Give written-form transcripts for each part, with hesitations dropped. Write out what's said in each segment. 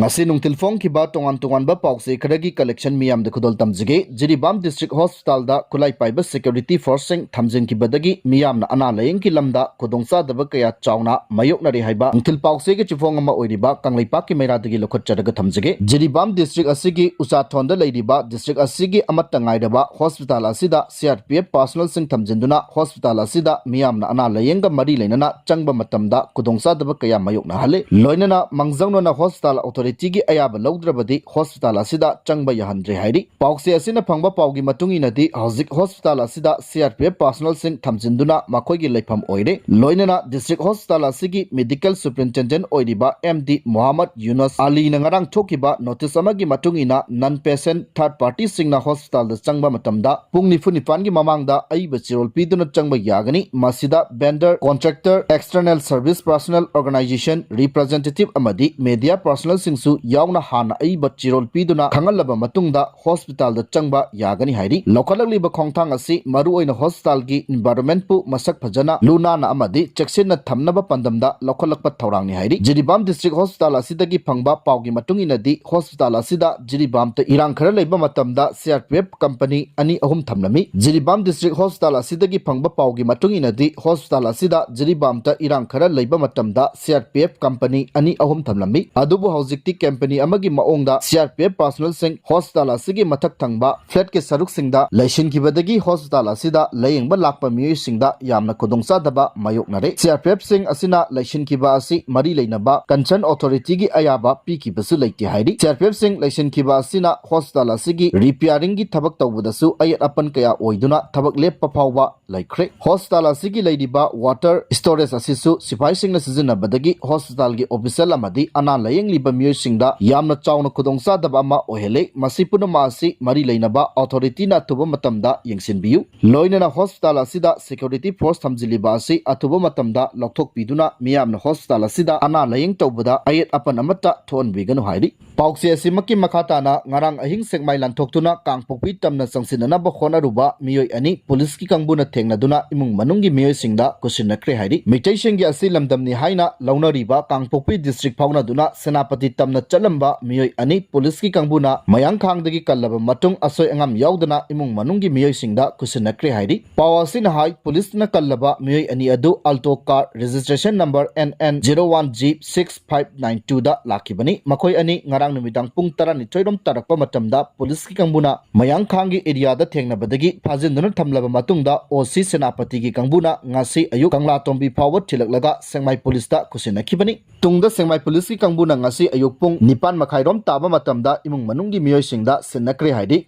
ngasi nungtil phong kiba tongan ba pause khadagi collection Miyam de khudol tamjige Jiribam district hospital da kulai paiba security forcing thamjin kibadagi Miyam na ana layeng ki lamda khudongsa daba kaya chauna mayok na ri haiba nungtil pause ge chifong ama oiriba kanglai pak ki meira dagi lokhot chadaga thamjige Jiribam district asigi usa thonda leiriba district asigi amatta ngaidaba hospital asida CRPF personal sing thamjinduna hospital asida Miyam na ana layeng ga mari leinana changba matamda khudongsa daba kaya mayok na hale loinana mangzauna na hospital authority gi ayaba lawdrabadi hospital asida changba yahandre hairi paukse asina phangba paugi matungi nadi hozik hospital asida CRPF personal sing thamjinduna makoi gi leifam oire loinana district hospital asigi medical superintendent oiriba MD Muhammad Yunus Ali na ngarang thokiba notice amagi matungi na non patient third party singna hospital da changba matamda pungni funipan gi mamangda aiba chirol piduna changba yagani masida vendor contractor external service personnel organization representative amadi media personnel singsu yauna hana aiba chirol piduna khangalaba matungda hospital da changba yagani hairi lokalakliba khongthang asi maru oina hospital gi environment pu masak phajana luna na amadi cheksinna thamnaba pandamda lokalakpa thorangni hairi Jiribam district hospital asidagi phangba paugi matungi nadi hospital asida Jiribam ta irang khara leiba matamda CRPF company ani ahum thamnami Jiribam district hospital asidagi phangba paugi matungi nadi hospital asida Jiribam ta irang khara leiba matamda CRPF company ani ahum thamnami adubu hojikti company amagi maongda CRPF personnel sing hospital asigi mathak thangba flat ke saruk singda laishin kibadagi hospital asida layengba lakpa miyoi singda yamna khudongsa daba mayoknare CRPF sing asina laishin kiba asi mari leinaba concern authority gi ayaba pi kibasu leiti hairi CRPF sing laishin kiba asina hospital asigi repairing gi thabak tawbudasu ayat apan kaya oiduna thabak leppa phawba laikhre hospital asigi leidiba water storage asisu sipai singna sizina badagi hospital gi official amadi ana layeng liba miyoi singda yamna chauna khudongsa daba ama ohele masipuna masi mari leinaba authority na tuba matamda yengsinbiu loinana hospital asida security force thamjiliba asi atuba matamda lokthok piduna Miyam na hospital asida ana layeng tawbada ayat apan amata thon biganu hairi paukse asimaki makata na ngarang ahing Sekmai Lanthokna kangpokpi tamna sangsinana ba khonaruba miyoi ani police ki kangbuna thengnaduna imung manunggi miyoi singda kusinakre hairi mitai singgi asi lamdamni haina launariba kangpokpi district fauna duna Senapati tamna chalamba miyoi ani police ki kangbuna mayang khangdagi kallaba matung asoi angam yaudana imung manunggi miyoi singda kusinakre hairi pawasin hai police na kallaba miyoi ani adu alto car registration number NN01G6592 da lakibani makoi ani ngarang numidang pung tarani choirom tarakpa matamda police ki kangbuna mayang khangi area da thengnabadagi phajinduna thamlaba matungda OC Senapati gi kangbuna ngasi ayuk kangla tombi forward thilaklaga Sekmai police da kusinakibani tungda Sekmai police ki kangbuna ngasi ayuk pung nipan makhairom taba matamda imung manunggi miyoi singda sinakre haidi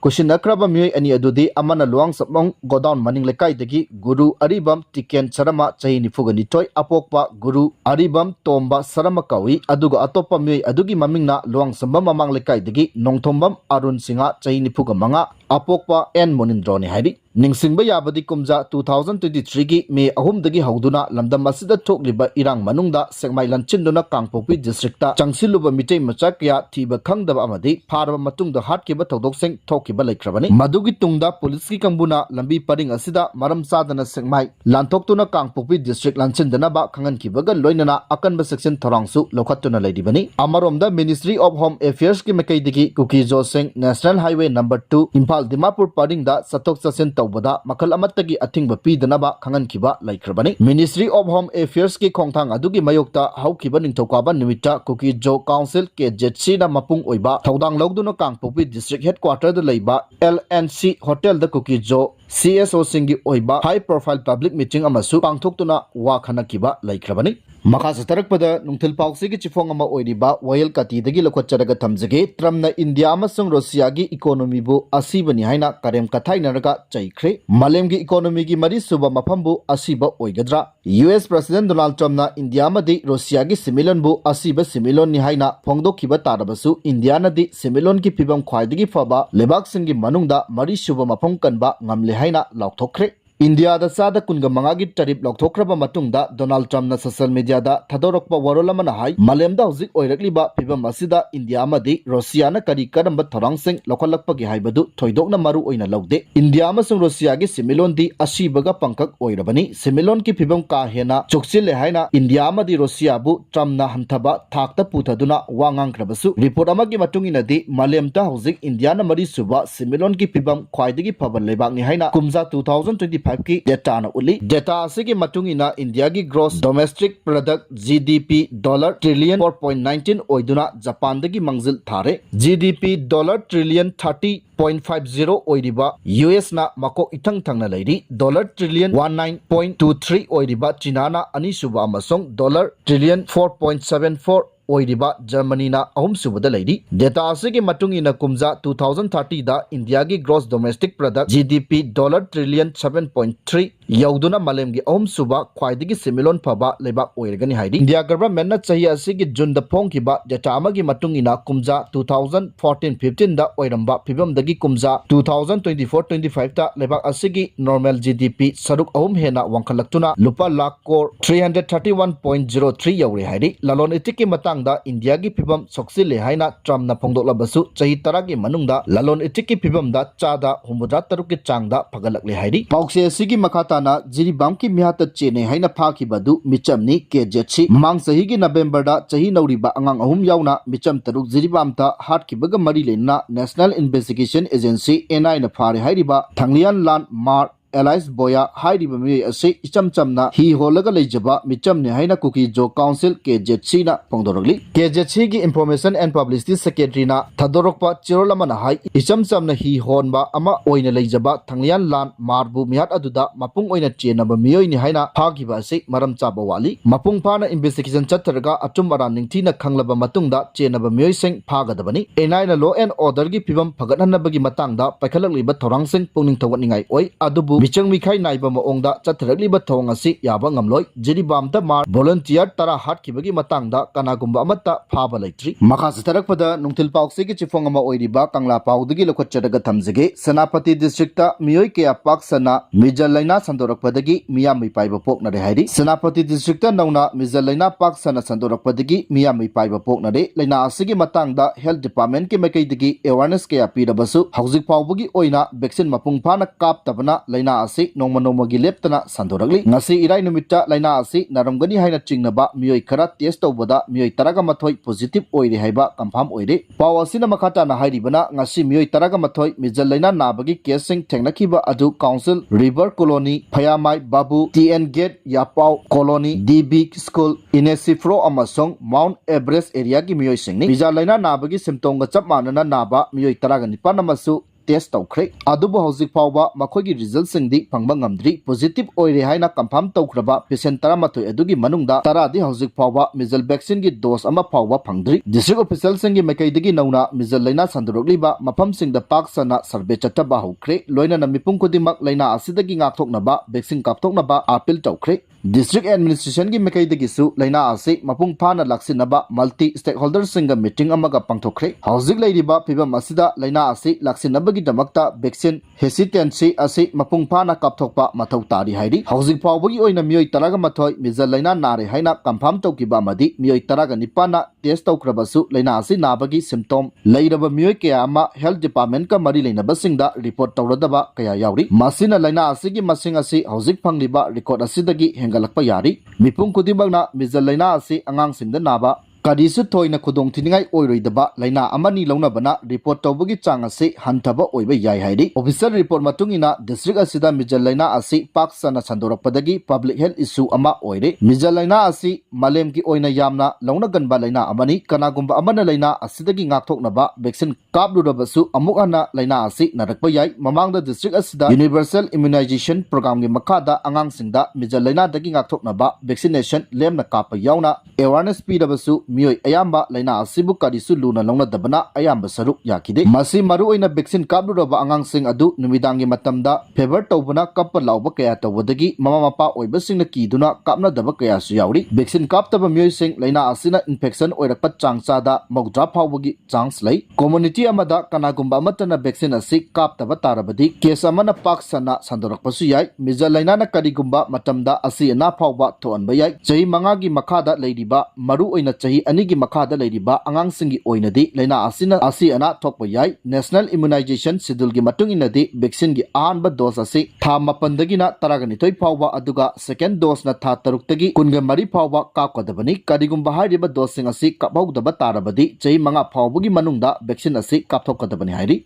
kusinakraba miyoi ani adudi amana luang sapmong godown maning lekai dagi guru aribam tiken charama chahi nifugani toy apokpa guru aribam tomba sarama kawi aduga atopa miyoi adugi mamingna luang samba mamang lekai dagi nongthombam arun singa chahi nifuga manga apokpa en monindroni haidi ningsingba yabadi kumja 2023 gi me ahum dagi hauduna lamdam asida thokliba irang manungda Sekmai lanchinduna kangpokpi district ta changsiluba mitei macha kya thiba khangdaba amadi pharaba matungda hatkiba tawdokseng thokiba laikhrabani madugi tungda police ki kangbuna lambi paring asida maram sadana Sekmai Lanthokna kangpokpi district lanchindana ba khangan kibaga loinana akanba section thorangsu lokhatuna laidibani amaromda Ministry of Home Affairs ki mekai digi kuki joseng National Highway number 2 Imphal Dimapur paring da satok sasen tawbada makal amattagi athingba pidanaba khangan kiba laikhrabani Ministry of Home Affairs ki khongthang adugi mayokta haukiba ningthokaba nimita kuki jo council KJC na mapung oiba thaudang lawduna kangpokpi district headquarter da leiba LNC hotel da kuki jo CSO singi oiba high profile public meeting amasu pangthoktuna wa khanakiba laikhrabani makasa tarakpada nungthil paukse gi chifong ama oiriba wayal kati dagi lokhacharaga thamjage tramna India amasung Russia gi economy bu asibani haina karem kathainaraga chaikhre malem gi economy gi mari suba maphambu asiba oigadra US President Donald Trump na India madi Russia gi similon bu asiba similon ni haina phongdokhiba tarabasu India na di similon gi pibam khwaidagi faba lebak singi manungda mari suba mapham kanba ngamle haina laukthokre India da sada kunga mangagi tarif Lanthokna matungda Donald Trump na social media da thadorokpa warolama na hai malemda hauzik oirakliba phibam asida India amadi Russia na kari karamba thorangsing lokhalakpagi haibadu thoidokna maru oina lawde India amasung Russia gi similon di asibaga pangkak oirabani similon ki phibam ka hena chokchile haina India amadi Russia bu Trump na hanthaba thakta puthaduna wangangkrabasu report amagi matungina di malemda hauzik India na mari suba similon ki phibam khwaidagi phabal lebak ni haina kumza 2025 की data न उली data से की मतुंगिना India की gross domestic product GDP dollar trillion 4.19 ओइदुना Japan दगी मंजिल थारे जीडीपी डॉलर ट्रिलियन 30.50 ओइरिबा यूएस ना मको इथंग थंगना लेरी डॉलर ट्रिलियन 19.23 ओइरिबा चीना ना अनिसुबा अमसोंग डॉलर ट्रिलियन 4.74 ओइरिबा जर्मनी ना अहम सुबदा लेरी डेटा से के मतुंगिना कुमजा 2030 दा इंडिया की gross domestic product GDP dollar trillion 7.3 यौदुना मालेम की अहम सुबा ख्वाइदगी सिमिलोन फबा लेबाक ओइरगनी हाइदी इंडिया गवर्नमेंट ना चाहि असि की जुन द फोंखिबा डेटा अमगी मतुंगिना कुमजा 2014-15 दा ओइरंबा फिबम दगी कुमजा 2024-25 दा लेबाक असि की नॉर्मल जीडीपी सरुक अहम हेना वंखलक्तुना लुपा लाख कोर 331.03 यौरे हाइदी ललोन इतिक की मतंग दा इंडिया की फिबम सोक्सिले हाइना ट्रम्प ना फोंदोक्लबसु चाहि तरा की मनुंगदा ललोन इतिक की फिबम दा चादा हुमुद्रा तरुक की चांगदा फगलकले हाइदी पाउक्से असि की मखाता ना जिरीबाम की मिहात चेने हाइना फाखिबदु मिचमनी केजेची मांग सही की नवेंबर दा चाहि नौरिबा अंगांग अहुम यावना मिचम तरुक जिरीबाम ता हाटखिबगा मरी लेना नेशनल इन्वेस्टिगेशन एजेंसी एनआई ना फारे हाइरिबा थंगलियन लान मार एलाइस बोया हाइरिबा मिये असे इचम चमना ही होलगा लेजबा मिचम ने हाइना कुकी जो काउंसिल केजेची ना पोंदोरगली केजेची की इंफॉर्मेशन एंड पब्लिसिटी सेक्रेटरी ना थदोरकपा चिरोलमा ना हाइ इचम चमना ही होनबा अमा ओइना लेजबा थंगलियन लान मारबु मिहात अदुदा मपुंग ओइना चेनबा मियोइ नि हाइना फागिबा असे मरम चाबा वाली मपुंग फाना इन्वेस्टिगेशन चतरगा अचुम अरान निंगथिना खंगलबा मतुंगदा चेनबा मियोइ सिंग फागदबनी एनआई ना लॉ एंड ऑर्डर की फिबम फगतहनबगी मतंगदा पैखलकलिबा थोरांगसिंग पुंगनिंग थवतनिंगाई ओइ अदुबु मिचंग मिखाई नाइबा मओंगदा चतरगलिबा थोंग असि याबा ngamloi जिरीबामदा मार volunteer तरा हाटखिबगी मतंगदा कनागुंबा अमत्ता फाबा लेट्री मखा सतरकपदा नुंगथिल पाउक्से की चिफोंग अमा ओइरिबा कांगला पाउदगी लोखचरगा थमजगे सेनापति डिस्ट्रिक्ट मियोइ के पाक्सना मिजल लाइना संदोरकपदगी मियाम मिपाइबा पोकनरे हाइरि सेनापति डिस्ट्रिक्ट नौना मिजल लाइना पाक्सना संदोरकपदगी मियाम मिपाइबा पोकनरे लाइना असigi मतंगदा हेल्थ डिपार्टमेंट के मैकैदगी अवेयरनेस के अपीरबसु हौजिक फाउबगी ओइना वैक्सीन मपुंग फाना कापतबना लाइना असि नोंमा नोंमागी लेप्तना संदोरगली ngasi irai numitta laina asi naramgani haina chingnaba miyoi khara test tawbada miyoi taraga mathoi positive oire haiba confirm oire paw asina makhata na hairibana ngasi miyoi taraga mathoi mijal laina nabagi case sing thengnakiba adu council river colony phayamai babu tn gate yapau colony db school inesifro amasong mount everest area gi miyoi singni mijal laina nabagi symptom ga chap manana naba miyoi taraga nipan amasu test तौख्रे अदुबो हौजिक फावबा मखोगी result सिंगदी फंगबा ngamdri positive ओइरे हाइना confirm तौख्रबा पेशेंट 13 अदुगी मनुंगदा 10 दि हौजिक फावबा मिजल वैक्सीन की डोज अमा फावबा फंगद्री डिस्ट्रिक्ट ऑफिशियल सिंगी मैकैदगी नौना मिजल लाइना संदरोगलीबा मफम सिंगदा पाकसना सर्वे चटबा हौख्रे लोइना नमिपुंग खुदिमक लाइना असिदगी ngathoknaba वैक्सीन कापथोकनबा अपील तौख्रे डिस्ट्रिक्ट एडमिनिस्ट्रेशन की मैकैदगिसु लाइना आसे मपुंग फाना लाक्सिनबा मल्टी स्टेक होल्डर सिंगा मीटिंग अमगा पंगथोख्रे हौजिक लैरिबा फिबम असिदा लाइना आसे लाक्सिनबगी दमकता वैक्सीन हेसिटेंसी असे मपुंग फाना कापथोकपा मथौ तारी हाइरि हौजिक फावबगी ओइना मियोइ तरागा मथoi मिजल लाइना नारे हाइना कंफर्म तौकिबा मदि मियोइ तरागा निपाना टेस्ट तौख्रबसु लाइना आसे नाबगी सिम्टोम लैरबा मियोइ कया अमा हेल्थ डिपार्टमेंट का मरी लैनबसिंगदा रिपोर्ट तौरदबा कया यावरि मासिना लाइना आसेगी मसिंग असे हौजिक फंगलिबा रिकॉर्ड असिदगी हेंगलकपा यारी मिपुंग खुदिमगना मिजल लाइना असे अंगांगसिंगदा नाबा कदीसु थोइना खुदोंग थिनिंगाई ओइरोइदबा लाइना अमनी लौनबना रिपोर्ट तौबगी चांग असे हंथबा ओइबा याय हाइरि ऑफिसर रिपोर्ट मतुंगिना डिस्ट्रिक्ट असिदा मिजल लाइना असे पाकसना संदोरकपदगी पब्लिक हेल्थ इशू अमा ओइरे मिजल लाइना असे मालेम की ओइना यामना लौनगनबा लाइना अमनी कनागुंबा अमना लाइना असिदगी ngathoknaba वैक्सीन कापलुरबसु अमुक हना लाइना असे नरकपा याय ममांगदा डिस्ट्रिक्ट असिदा यूनिवर्सल इम्यूनाइजेशन प्रोग्राम की मखादा अंगांगसिंगदा मिजल लाइना दगी ngathoknaba वैक्सीनेशन लेमना कापा यावना अवेयरनेस पीरबसु मियोय अयाम्बा लाइना असिबु करिसु लुना लौनदबना अयाम्बा सरुक याखिदे मसी मरु ओइना वैक्सीन कापलुरबा आंगांगसिंग अदु नुमिदांगी मतमदा फेवर तौबना कप्पा लाउबा कया तौबदगी ममा मपा ओइबसिंगना कीदुना कापनदबा कयासु याउरी वैक्सीन कापतबा मियोयसिंग लाइना असिना इन्फेक्शन ओइरकपा चांगचादा मौद्रा फावबगी चांस लई कम्युनिटी अमदा कनागुंबा अमतना वैक्सीन असि कापतबा तारबदी केस अमना पाक सना संदोरकपसु याय मिजा लाइनाना करिगुंबा मतमदा असि अना फावबा थोअनबा याय चही मंगागी मखादा लैरिबा मरु ओइना चही अनिगी मखादा लैरिबा आंगांगसिंगी ओइनदी लाइना असिना असि अना थोकपा याय नेशनल इम्यूनाइजेशन शेड्यूल की मतुंग इनदी वैक्सीन की अहानबा डोज असि था मपनदगिना तरागनिथोय फावबा अदुगा सेकेंड डोज ना था तरुक्तगी कुनगा मरी फावबा कापकदबनी करिगुंबा हारिबा डोज सिंग असि कापहौदबा तारबदी चही मंगा फावबगी मनुंगदा वैक्सीन असि कापथोकदबनी हाइरी